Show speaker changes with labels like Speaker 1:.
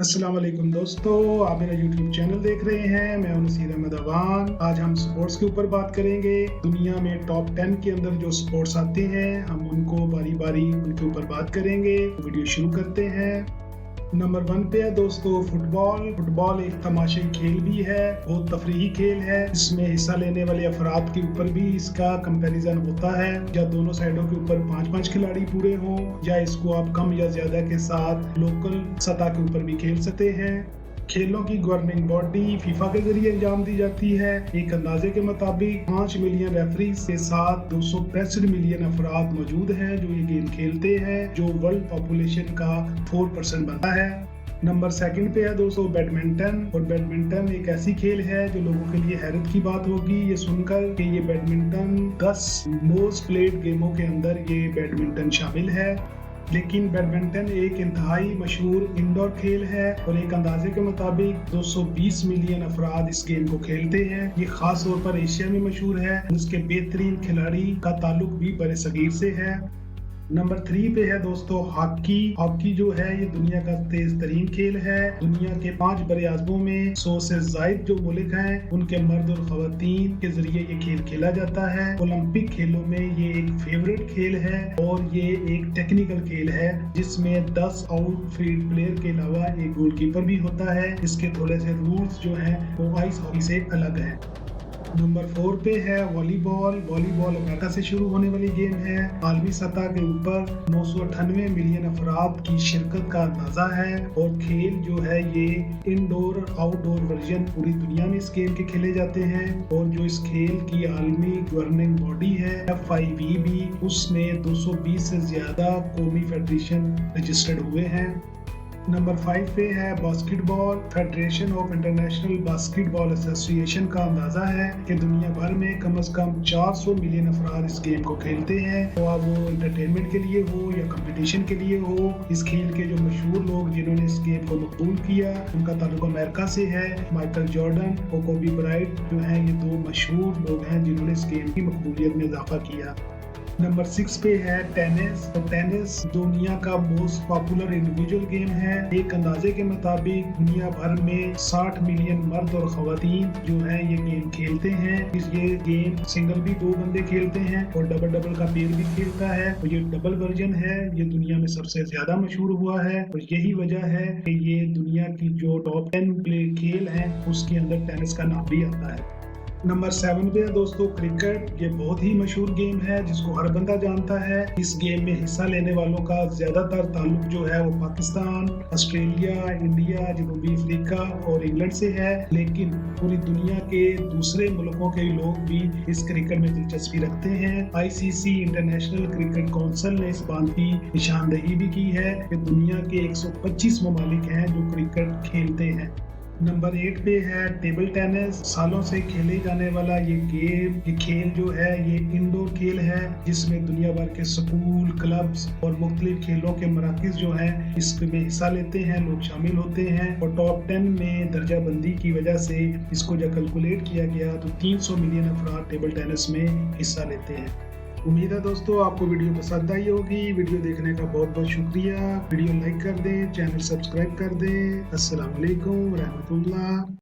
Speaker 1: अस्सलाम वालेकुम दोस्तों, आप मेरा यूट्यूब चैनल देख रहे हैं। मैं हूं नसीर अहमद अवान। आज हम स्पोर्ट्स के ऊपर बात करेंगे। दुनिया में टॉप 10 के अंदर जो स्पोर्ट्स आते हैं, हम उनको बारी बारी उनके ऊपर बात करेंगे। वीडियो शुरू करते हैं। नंबर 1 पे है दोस्तों फुटबॉल। फुटबॉल एक तमाशाई खेल भी है, बहुत तफरीही खेल है। इसमें हिस्सा लेने वाले अफराद के ऊपर भी इसका कंपैरिजन होता है। या दोनों साइडों के ऊपर 5-5 खिलाड़ी पूरे हों, या इसको आप कम या ज्यादा के साथ लोकल सतह के ऊपर भी खेल सकते हैं। खेलों की गवर्निंग बॉडी फीफा के जरिए अंजाम दी जाती है। एक अंदाजे के मुताबिक 5 मिलियन रेफरीज के साथ 265 मिलियन अफराद मौजूद हैं जो ये गेम खेलते हैं, जो वर्ल्ड पॉपुलेशन का 4% बनता है। नंबर 2 पे है दोस्तों बैडमिंटन। और बैडमिंटन एक ऐसी खेल है जो लोगों के लिए हैरत की बात होगी ये सुनकर कि ये बैडमिंटन 10 मोस्ट प्लेड गेमों के अंदर ये बैडमिंटन शामिल है। लेकिन बैडमिंटन एक इंतहाई मशहूर इंडोर खेल है और एक अंदाजे के मुताबिक 220 मिलियन अफराद इस गेम को खेलते हैं। ये खास तौर पर एशिया में मशहूर है। इसके बेहतरीन खिलाड़ी का ताल्लुक भी बरसगीर से है। नंबर 3 पे है दोस्तों हॉकी। हॉकी जो है ये दुनिया का तेज तरीन खेल है। दुनिया के 5 बड़े आज़मों में 100 से जायद जो मुल्क हैं, उनके मर्द और खवातीन के जरिए ये खेल खेला जाता है। ओलंपिक खेलों में ये एक फेवरेट खेल है और ये एक टेक्निकल खेल है जिसमें 10 आउटफील्ड प्लेयर के अलावा एक गोलकीपर भी होता है। इसके थोड़े से रूल्स जो हैं वो आइस हॉकी से अलग है। नंबर 4 पे है वॉलीबॉल। वॉलीबॉल अमेरिका से शुरू होने वाली गेम है। आलमी सतह के ऊपर 998 मिलियन अफराद की शिरकत का अंदाजा है और खेल जो है ये इंडोर और आउटडोर वर्जन पूरी दुनिया में इस गेम के खेले जाते हैं। और जो इस खेल की आलमी गवर्निंग बॉडी है FIVB, उसमें 220 से ज्यादा कौमी फेडरेशन रजिस्टर्ड हुए हैं। नंबर 5 पे है basketball. Federation of international basketball association का अंदाजा है कि दुनिया भर में कम से कम 400 मिलियन अफराद इस गेम को खेलते हैं। तो अब वो एंटरटेनमेंट के लिए हो या कंपटीशन के लिए हो, इस खेल के जो मशहूर लोग जिन्होंने इस गेम को मकबूल किया उनका ताल्लुक अमेरिका से है। माइकल जॉर्डन और कोबी ब्राइट जो हैं, ये 2 मशहूर लोग हैं जिन्होंने इस गेम की मकबूलियत में इजाफा किया। नंबर 6 पे है टेनिस। तो टेनिस दुनिया का मोस्ट पॉपुलर इंडिविजुअल गेम है। एक अंदाजे के मुताबिक दुनिया भर में 60 मिलियन मर्द और खवातीन जो हैं ये गेम खेलते हैं। ये गेम सिंगल भी 2 बंदे खेलते हैं और डबल का पेयर भी खेलता है। और ये डबल वर्जन है, ये दुनिया में सबसे ज्यादा मशहूर हुआ है और यही वजह है कि ये दुनिया की जो टॉप 10 खेल हैं उसके अंदर टेनिस का नाम भी आता है। नंबर 7 पे है दोस्तों क्रिकेट। ये बहुत ही मशहूर गेम है जिसको हर बंदा जानता है। इस गेम में हिस्सा लेने वालों का ज्यादातर ताल्लुक जो है वो पाकिस्तान, ऑस्ट्रेलिया, इंडिया, जनूबी अफ्रीका और इंग्लैंड से है। लेकिन पूरी दुनिया के दूसरे मुल्कों के लोग भी इस क्रिकेट में दिलचस्पी रखते हैं। ICC इंटरनेशनल क्रिकेट काउंसिल ने इस बात की निशानदेही भी की है कि दुनिया के 125 ममालिक हैं जो क्रिकेट खेलते हैं। नंबर 8 पे है टेबल टेनिस। सालों से खेले जाने वाला ये खेल जो है ये इंडोर खेल है जिसमें दुनिया भर के स्कूल, क्लब्स और मुख्तलिफ खेलों के मराकज जो हैं इसमें हिस्सा लेते हैं, लोग शामिल होते हैं। और टॉप 10 में दर्जा बंदी की वजह से इसको जब कैलकुलेट किया गया तो 300 मिलियन अफराद टेबल टेनिस में हिस्सा लेते हैं। उम्मीद है दोस्तों आपको वीडियो पसंद आई होगी। वीडियो देखने का बहुत बहुत शुक्रिया। वीडियो लाइक कर दें, चैनल सब्सक्राइब कर दें। अस्सलाम वालेकुम रहमतुल्लाह।